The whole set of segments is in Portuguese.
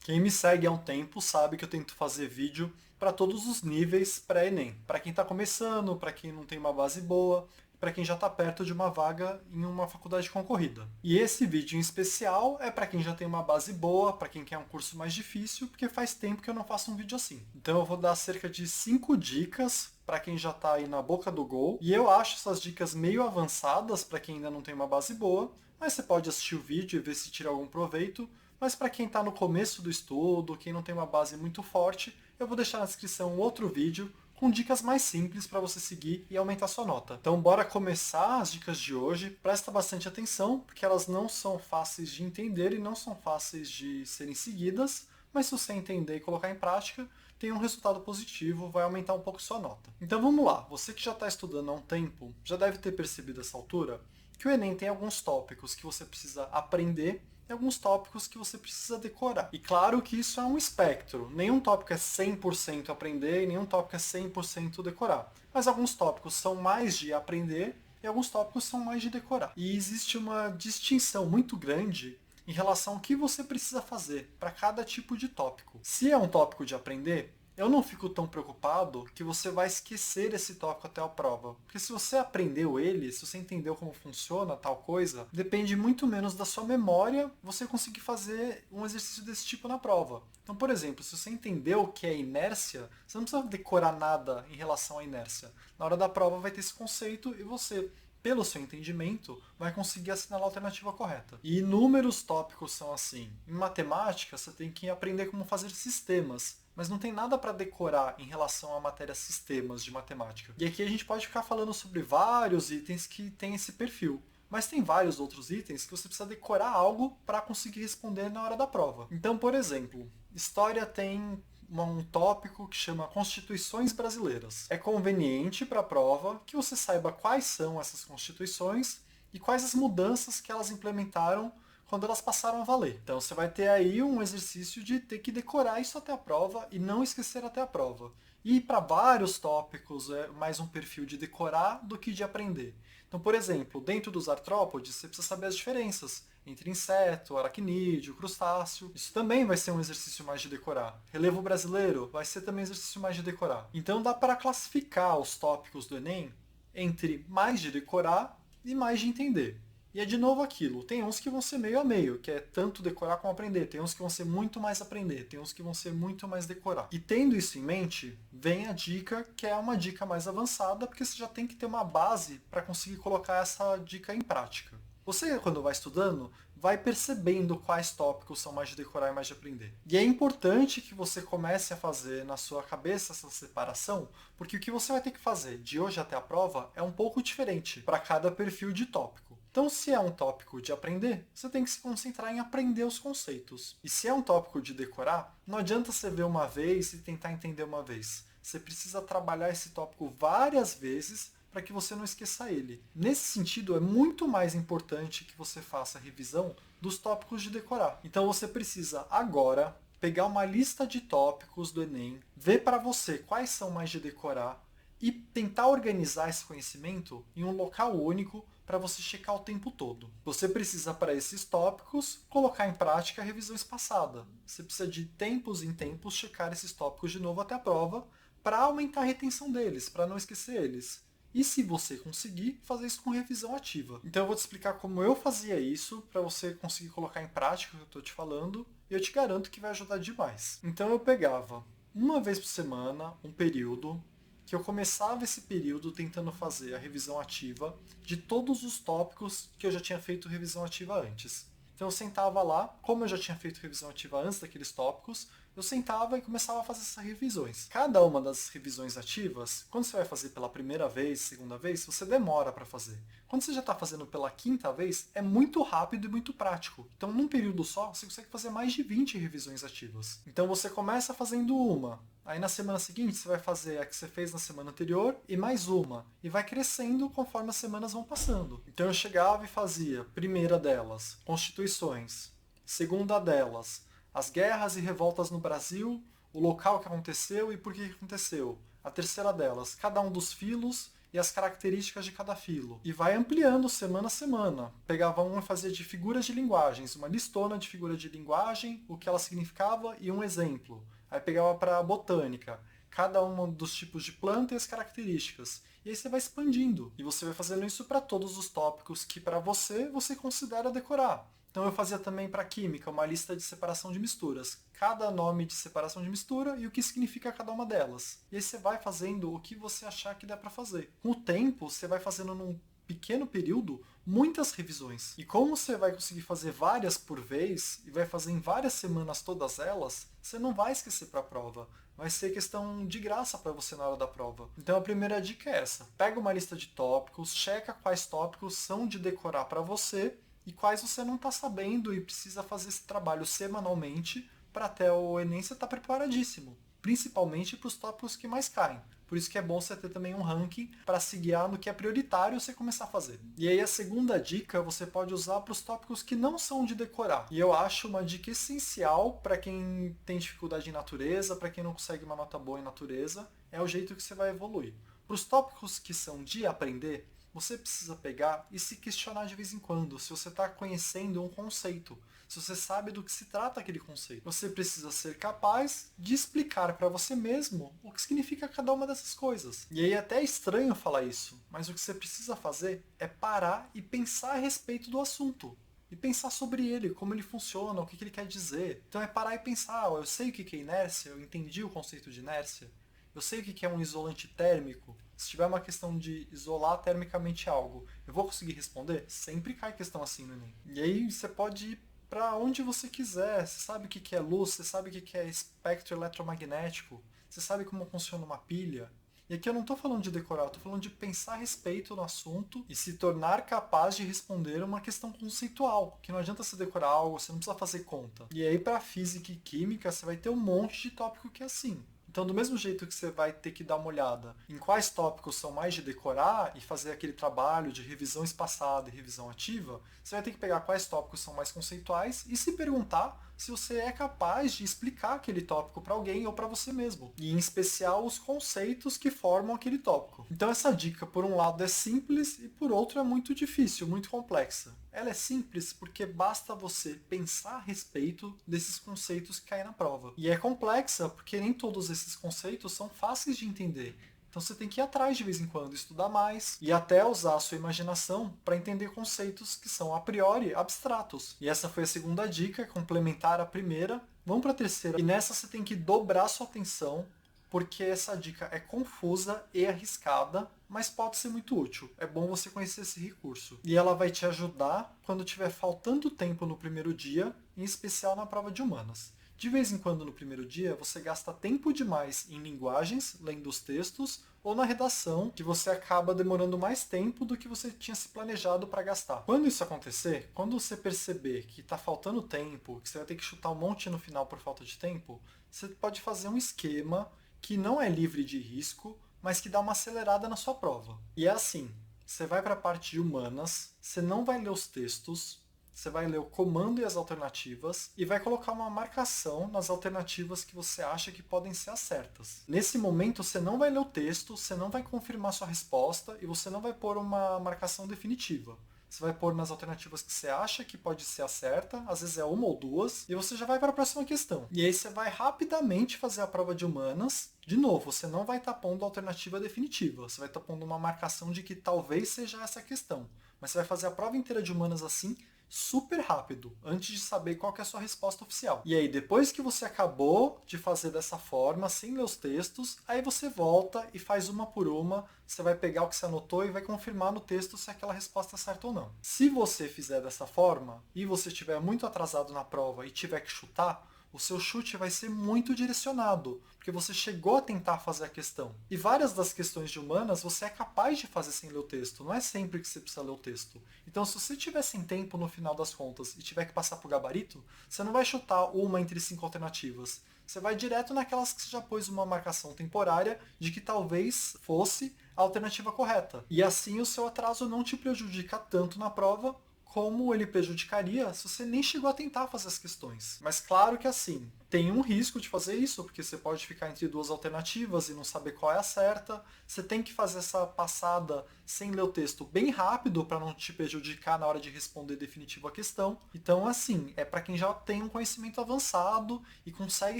Quem me segue há um tempo sabe que eu tento fazer vídeo para todos os níveis pré-ENEM. Para quem está começando, para quem não tem uma base boa, para quem já está perto de uma vaga em uma faculdade concorrida. E esse vídeo em especial é para quem já tem uma base boa, para quem quer um curso mais difícil, porque faz tempo que eu não faço um vídeo assim. Então eu vou dar cerca de 5 dicas para quem já está aí na boca do gol. E eu acho essas dicas meio avançadas para quem ainda não tem uma base boa, mas você pode assistir o vídeo e ver se tira algum proveito. Mas para quem está no começo do estudo, quem não tem uma base muito forte, eu vou deixar na descrição um outro vídeo com dicas mais simples para você seguir e aumentar sua nota. Então bora começar as dicas de hoje. Presta bastante atenção, porque elas não são fáceis de entender e não são fáceis de serem seguidas, mas se você entender e colocar em prática, tem um resultado positivo, vai aumentar um pouco sua nota. Então vamos lá, você que já está estudando há um tempo, já deve ter percebido essa altura que o Enem tem alguns tópicos que você precisa aprender e alguns tópicos que você precisa decorar. E claro que isso é um espectro. Nenhum tópico é 100% aprender e nenhum tópico é 100% decorar. Mas alguns tópicos são mais de aprender e alguns tópicos são mais de decorar. E existe uma distinção muito grande em relação ao que você precisa fazer para cada tipo de tópico. Se é um tópico de aprender, eu não fico tão preocupado que você vai esquecer esse tópico até a prova. Porque se você aprendeu ele, se você entendeu como funciona tal coisa, depende muito menos da sua memória você conseguir fazer um exercício desse tipo na prova. Então, por exemplo, se você entendeu o que é inércia, você não precisa decorar nada em relação à inércia. Na hora da prova vai ter esse conceito e você, pelo seu entendimento, vai conseguir assinalar a alternativa correta. E inúmeros tópicos são assim. Em matemática, você tem que aprender como fazer sistemas, mas não tem nada para decorar em relação à matéria sistemas de matemática. E aqui a gente pode ficar falando sobre vários itens que têm esse perfil. Mas tem vários outros itens que você precisa decorar algo para conseguir responder na hora da prova. Então, por exemplo, história tem um tópico que chama Constituições Brasileiras. É conveniente para a prova que você saiba quais são essas constituições e quais as mudanças que elas implementaram quando elas passaram a valer. Então você vai ter aí um exercício de ter que decorar isso até a prova e não esquecer até a prova. E para vários tópicos é mais um perfil de decorar do que de aprender. Então, por exemplo, dentro dos artrópodes, você precisa saber as diferenças entre inseto, aracnídeo, crustáceo. Isso também vai ser um exercício mais de decorar. Relevo brasileiro vai ser também um exercício mais de decorar. Então dá para classificar os tópicos do Enem entre mais de decorar e mais de entender. E é de novo aquilo, tem uns que vão ser meio a meio, que é tanto decorar como aprender, tem uns que vão ser muito mais aprender, tem uns que vão ser muito mais decorar. E tendo isso em mente, vem a dica que é uma dica mais avançada, porque você já tem que ter uma base para conseguir colocar essa dica em prática. Você, quando vai estudando, vai percebendo quais tópicos são mais de decorar e mais de aprender. E é importante que você comece a fazer na sua cabeça essa separação, porque o que você vai ter que fazer de hoje até a prova é um pouco diferente para cada perfil de tópico. Então, se é um tópico de aprender, você tem que se concentrar em aprender os conceitos. E se é um tópico de decorar, não adianta você ver uma vez e tentar entender uma vez. Você precisa trabalhar esse tópico várias vezes para que você não esqueça ele. Nesse sentido, é muito mais importante que você faça a revisão dos tópicos de decorar. Então você precisa agora pegar uma lista de tópicos do Enem, ver para você quais são mais de decorar e tentar organizar esse conhecimento em um local único para você checar o tempo todo. Você precisa, para esses tópicos, colocar em prática a revisão espaçada. Você precisa de tempos em tempos checar esses tópicos de novo até a prova para aumentar a retenção deles, para não esquecer eles. E se você conseguir, fazer isso com revisão ativa. Então eu vou te explicar como eu fazia isso para você conseguir colocar em prática o que eu estou te falando e eu te garanto que vai ajudar demais. Então eu pegava uma vez por semana um período que eu começava esse período tentando fazer a revisão ativa de todos os tópicos que eu já tinha feito revisão ativa antes. Então eu sentava lá, como eu já tinha feito revisão ativa antes daqueles tópicos, eu sentava e começava a fazer essas revisões. Cada uma das revisões ativas, quando você vai fazer pela primeira vez, segunda vez, você demora para fazer. Quando você já está fazendo pela quinta vez, é muito rápido e muito prático. Então, num período só, você consegue fazer mais de 20 revisões ativas. Então, você começa fazendo uma. Aí, na semana seguinte, você vai fazer a que você fez na semana anterior e mais uma. E vai crescendo conforme as semanas vão passando. Então, eu chegava e fazia, primeira delas, Constituições. Segunda delas, as guerras e revoltas no Brasil, o local que aconteceu e por que aconteceu. A terceira delas, cada um dos filos e as características de cada filo. E vai ampliando semana a semana. Pegava um e fazia de figuras de linguagens, uma listona de figura de linguagem, o que ela significava e um exemplo. Aí pegava para botânica, cada um dos tipos de planta e as características. E aí você vai expandindo. E você vai fazendo isso para todos os tópicos que para você considera decorar. Então eu fazia também para química uma lista de separação de misturas. Cada nome de separação de mistura e o que significa cada uma delas. E aí você vai fazendo o que você achar que dá para fazer. Com o tempo, você vai fazendo num pequeno período muitas revisões. E como você vai conseguir fazer várias por vez e vai fazer em várias semanas todas elas, você não vai esquecer para a prova. Vai ser questão de graça para você na hora da prova. Então a primeira dica é essa. Pega uma lista de tópicos, checa quais tópicos são de decorar para você e quais você não está sabendo e precisa fazer esse trabalho semanalmente para até o Enem você estar preparadíssimo. Principalmente para os tópicos que mais caem. Por isso que é bom você ter também um ranking para se guiar no que é prioritário você começar a fazer. E aí a segunda dica você pode usar para os tópicos que não são de decorar. E eu acho uma dica essencial para quem tem dificuldade em natureza, para quem não consegue uma nota boa em natureza, é o jeito que você vai evoluir. Para os tópicos que são de aprender, você precisa pegar e se questionar de vez em quando se você está conhecendo um conceito, se você sabe do que se trata aquele conceito. Você precisa ser capaz de explicar para você mesmo o que significa cada uma dessas coisas. E aí é até estranho falar isso, mas o que você precisa fazer é parar e pensar a respeito do assunto. E pensar sobre ele, como ele funciona, o que ele quer dizer. Então é parar e pensar, eu sei o que é inércia, eu entendi o conceito de inércia. Eu sei o que é um isolante térmico. Se tiver uma questão de isolar termicamente algo, eu vou conseguir responder? Sempre cai questão assim no Enem. E aí você pode ir para onde você quiser. Você sabe o que é luz, você sabe o que é espectro eletromagnético, você sabe como funciona uma pilha. E aqui eu não estou falando de decorar, eu estou falando de pensar a respeito no assunto e se tornar capaz de responder uma questão conceitual. Que não adianta você decorar algo, você não precisa fazer conta. E aí para física e química você vai ter um monte de tópico que é assim. Então, do mesmo jeito que você vai ter que dar uma olhada em quais tópicos são mais de decorar e fazer aquele trabalho de revisão espaçada e revisão ativa, você vai ter que pegar quais tópicos são mais conceituais e se perguntar se você é capaz de explicar aquele tópico para alguém ou para você mesmo. E, em especial, os conceitos que formam aquele tópico. Então, essa dica, por um lado, é simples e, por outro, é muito difícil, muito complexa. Ela é simples porque basta você pensar a respeito desses conceitos que caem na prova. E é complexa porque nem todos esses conceitos são fáceis de entender. Então você tem que ir atrás de vez em quando, estudar mais e até usar a sua imaginação para entender conceitos que são a priori abstratos. E essa foi a segunda dica, complementar a primeira. Vamos para a terceira. E nessa você tem que dobrar sua atenção, porque essa dica é confusa e arriscada, mas pode ser muito útil. É bom você conhecer esse recurso. E ela vai te ajudar quando tiver faltando tempo no primeiro dia, em especial na prova de humanas. De vez em quando no primeiro dia você gasta tempo demais em linguagens, lendo os textos, ou na redação, que você acaba demorando mais tempo do que você tinha se planejado para gastar. Quando isso acontecer, quando você perceber que está faltando tempo, que você vai ter que chutar um monte no final por falta de tempo, você pode fazer um esquema que não é livre de risco, mas que dá uma acelerada na sua prova. E é assim, você vai para a parte de humanas, você não vai ler os textos, você vai ler o comando e as alternativas e vai colocar uma marcação nas alternativas que você acha que podem ser as certas. Nesse momento, você não vai ler o texto, você não vai confirmar sua resposta e você não vai pôr uma marcação definitiva. Você vai pôr nas alternativas que você acha que pode ser a certa, às vezes é uma ou duas, e você já vai para a próxima questão. E aí você vai rapidamente fazer a prova de humanas. De novo, você não vai estar pondo a alternativa definitiva, você vai estar pondo uma marcação de que talvez seja essa a questão. Mas você vai fazer a prova inteira de humanas assim, super rápido, antes de saber qual que é a sua resposta oficial. E aí, depois que você acabou de fazer dessa forma, sem ler os textos, aí você volta e faz uma por uma, você vai pegar o que você anotou e vai confirmar no texto se aquela resposta é certa ou não. Se você fizer dessa forma, e você estiver muito atrasado na prova e tiver que chutar, o seu chute vai ser muito direcionado, porque você chegou a tentar fazer a questão. E várias das questões de humanas você é capaz de fazer sem ler o texto, não é sempre que você precisa ler o texto. Então, se você tiver sem tempo no final das contas e tiver que passar por gabarito, você não vai chutar uma entre 5 alternativas. Você vai direto naquelas que você já pôs uma marcação temporária de que talvez fosse a alternativa correta. E assim o seu atraso não te prejudica tanto na prova, como ele prejudicaria se você nem chegou a tentar fazer as questões. Mas claro que assim, tem um risco de fazer isso, porque você pode ficar entre duas alternativas e não saber qual é a certa. Você tem que fazer essa passada sem ler o texto bem rápido para não te prejudicar na hora de responder definitivo a questão. Então, assim, é para quem já tem um conhecimento avançado e consegue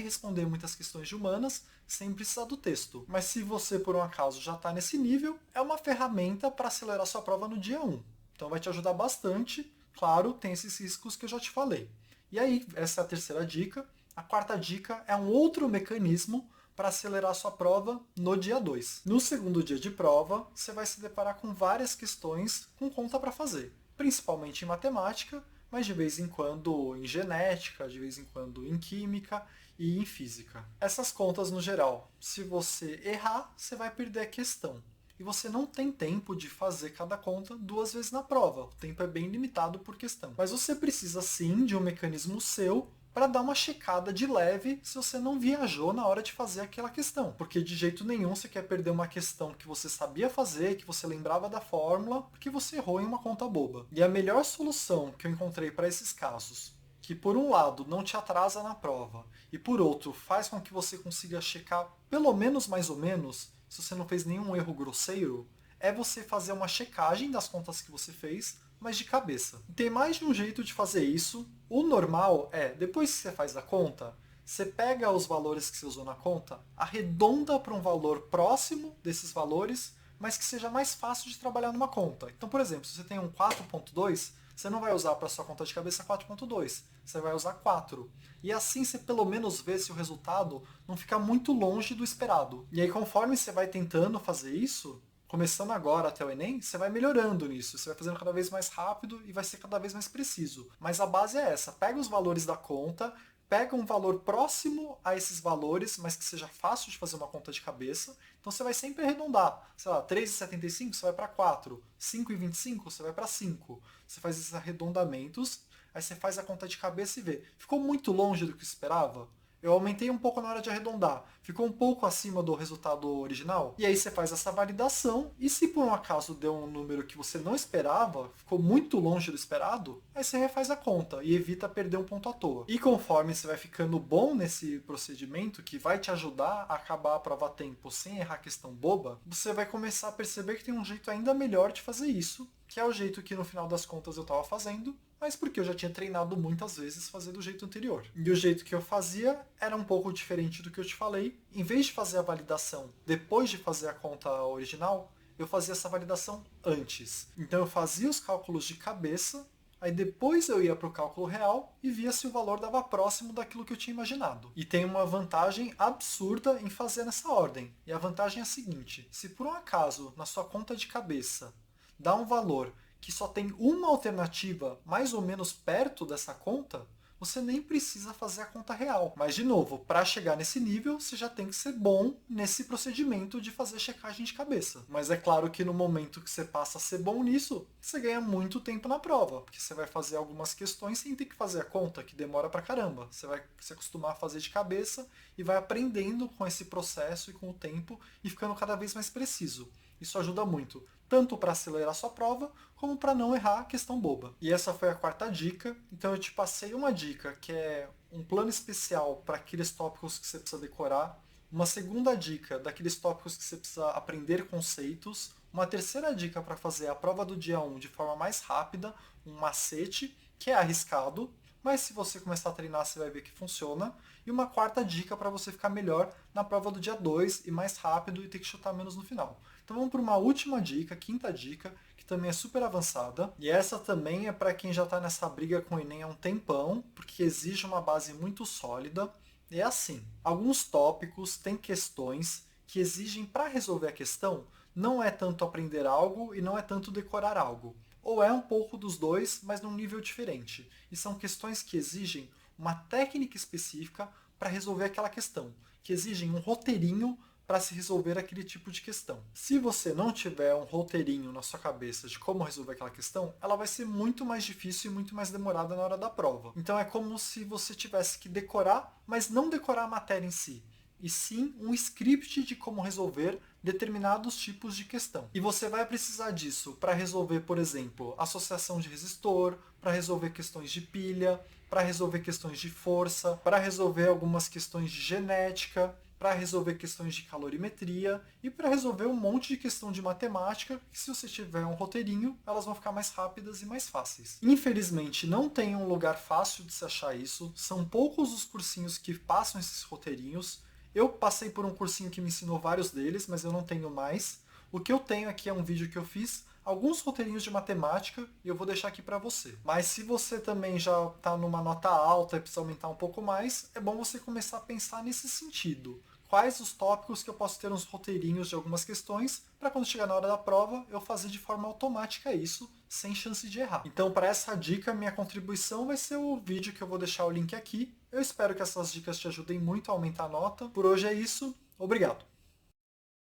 responder muitas questões de humanas sem precisar do texto. Mas se você, por um acaso, já está nesse nível, é uma ferramenta para acelerar sua prova no dia 1. Então vai te ajudar bastante. Claro, tem esses riscos que eu já te falei. E aí, essa é a terceira dica. A quarta dica é um outro mecanismo para acelerar sua prova no dia 2. No segundo dia de prova, você vai se deparar com várias questões com conta para fazer, principalmente em matemática, mas de vez em quando em genética, de vez em quando em química e em física. Essas contas no geral, se você errar, você vai perder a questão. E você não tem tempo de fazer cada conta 2 vezes na prova. O tempo é bem limitado por questão. Mas você precisa sim de um mecanismo seu para dar uma checada de leve se você não viajou na hora de fazer aquela questão. Porque de jeito nenhum você quer perder uma questão que você sabia fazer, que você lembrava da fórmula, porque você errou em uma conta boba. E a melhor solução que eu encontrei para esses casos, que por um lado não te atrasa na prova, e por outro faz com que você consiga checar pelo menos mais ou menos, se você não fez nenhum erro grosseiro, é você fazer uma checagem das contas que você fez, mas de cabeça. Tem mais de um jeito de fazer isso. O normal é, depois que você faz a conta, você pega os valores que você usou na conta, arredonda para um valor próximo desses valores, mas que seja mais fácil de trabalhar numa conta. Então, por exemplo, se você tem um 4.2, você não vai usar para sua conta de cabeça 4.2, você vai usar 4. E assim você pelo menos vê se o resultado não fica muito longe do esperado. E aí conforme você vai tentando fazer isso, começando agora até o Enem, você vai melhorando nisso, você vai fazendo cada vez mais rápido e vai ser cada vez mais preciso. Mas a base é essa, pega os valores da conta, pega um valor próximo a esses valores, mas que seja fácil de fazer uma conta de cabeça. Então você vai sempre arredondar. Sei lá, 3,75 você vai para 4, 5,25 você vai para 5. Você faz esses arredondamentos, aí você faz a conta de cabeça e vê. Ficou muito longe do que esperava? Eu aumentei um pouco na hora de arredondar. Ficou um pouco acima do resultado original? E aí você faz essa validação, e se por um acaso deu um número que você não esperava, ficou muito longe do esperado, aí você refaz a conta e evita perder um ponto à toa. E conforme você vai ficando bom nesse procedimento, que vai te ajudar a acabar a prova a tempo sem errar questão boba, você vai começar a perceber que tem um jeito ainda melhor de fazer isso, que é o jeito que no final das contas eu estava fazendo, mas porque eu já tinha treinado muitas vezes fazer do jeito anterior. E o jeito que eu fazia era um pouco diferente do que eu te falei. Em vez de fazer a validação depois de fazer a conta original, eu fazia essa validação antes. Então eu fazia os cálculos de cabeça, aí depois eu ia para o cálculo real e via se o valor dava próximo daquilo que eu tinha imaginado. E tem uma vantagem absurda em fazer nessa ordem. E a vantagem é a seguinte: se por um acaso na sua conta de cabeça dá um valor que só tem uma alternativa mais ou menos perto dessa conta, você nem precisa fazer a conta real. Mas, de novo, para chegar nesse nível, você já tem que ser bom nesse procedimento de fazer checagem de cabeça. Mas é claro que no momento que você passa a ser bom nisso, você ganha muito tempo na prova, porque você vai fazer algumas questões sem ter que fazer a conta, que demora pra caramba. Você vai se acostumar a fazer de cabeça e vai aprendendo com esse processo e com o tempo e ficando cada vez mais preciso. Isso ajuda muito, tanto para acelerar sua prova, como para não errar a questão boba. E essa foi a quarta dica. Então eu te passei uma dica que é um plano especial para aqueles tópicos que você precisa decorar, uma segunda dica daqueles tópicos que você precisa aprender conceitos, uma terceira dica para fazer a prova do dia 1 de forma mais rápida, um macete, que é arriscado, mas se você começar a treinar você vai ver que funciona, e uma quarta dica para você ficar melhor na prova do dia 2 e mais rápido e ter que chutar menos no final. Então vamos para uma última dica, quinta dica, que também é super avançada. E essa também é para quem já está nessa briga com o Enem há um tempão, porque exige uma base muito sólida. É assim, alguns tópicos têm questões que exigem para resolver a questão, não é tanto aprender algo e não é tanto decorar algo. Ou é um pouco dos dois, mas num nível diferente. E são questões que exigem uma técnica específica para resolver aquela questão, que exigem um roteirinho para se resolver aquele tipo de questão. Se você não tiver um roteirinho na sua cabeça de como resolver aquela questão, ela vai ser muito mais difícil e muito mais demorada na hora da prova. Então é como se você tivesse que decorar, mas não decorar a matéria em si, e sim um script de como resolver determinados tipos de questão. E você vai precisar disso para resolver, por exemplo, associação de resistor, para resolver questões de pilha, para resolver questões de força, para resolver algumas questões de genética, para resolver questões de calorimetria e para resolver um monte de questão de matemática, que se você tiver um roteirinho, elas vão ficar mais rápidas e mais fáceis. Infelizmente, não tem um lugar fácil de se achar isso, são poucos os cursinhos que passam esses roteirinhos. Eu passei por um cursinho que me ensinou vários deles, mas eu não tenho mais. O que eu tenho aqui é um vídeo que eu fiz, alguns roteirinhos de matemática, e eu vou deixar aqui para você. Mas se você também já está numa nota alta e precisa aumentar um pouco mais, é bom você começar a pensar nesse sentido. Quais os tópicos que eu posso ter uns roteirinhos de algumas questões, para quando chegar na hora da prova, eu fazer de forma automática isso, sem chance de errar. Então, para essa dica, minha contribuição vai ser o vídeo que eu vou deixar o link aqui. Eu espero que essas dicas te ajudem muito a aumentar a nota. Por hoje é isso. Obrigado!